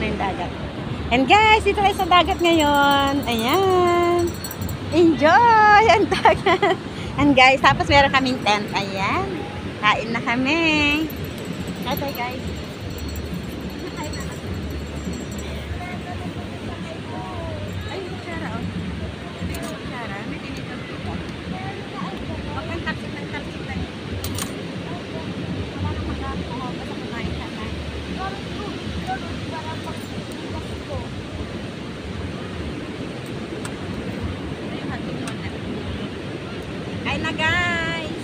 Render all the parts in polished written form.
na yung dagat. And guys, dito tayo sa dagat ngayon. Ayan. Enjoy ang dagat. And guys, tapos meron kaming tent. Ayan. Kain na kami. Okay guys. Ay, kutsara oh. Ito yung kutsara. May tinitong dito. Huwag kang tapsik ng tapsik na yun. Wala nang magkakakuha. Basta kumain ka na. Kain na guys!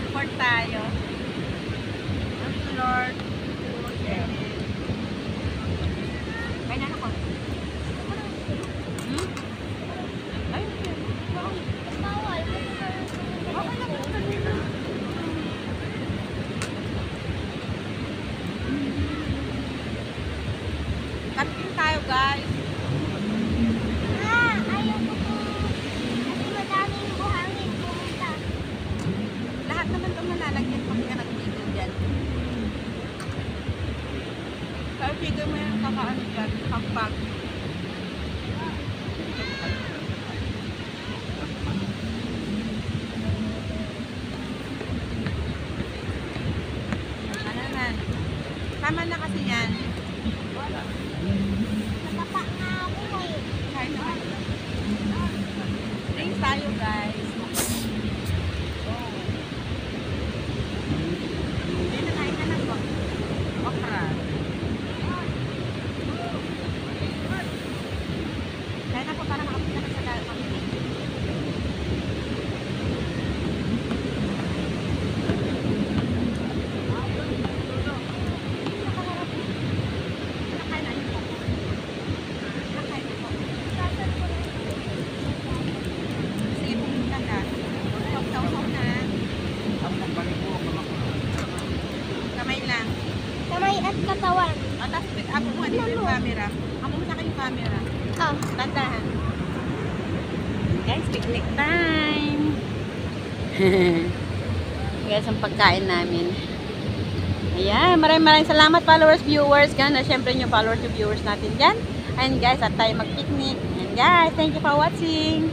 Report tayo. Thank you Lord. Kain na ako. Ay, camping tayo guys. Ayaw ko po. Kasi madaming buhangin pumunta. Lahat naman ito malalagyan pag ka nag-video dyan. Pero video mo yung kakaano dyan, kapag. Ano naman? Tama na kasi yan. Natapa nga ako eh. Kain na kayo. Drinks tayo guys. Hindi na kain na lang po. Okra. Kain na po para makapita ka sa dagat. Sige, pumunta ka. Sausaw na. Kamay lang. Kamay at katawan. O, tapos ako mo dito yung camera. Ako mo sa akin yung camera. Oh. Tandahan. Guys, picnic time. Guys, ang pagkain namin. Ayan, maraming salamat followers, viewers. Gana, syempre yung followers, yung viewers natin dyan. And guys, at tayo mag-picnic. And guys, thank you for watching.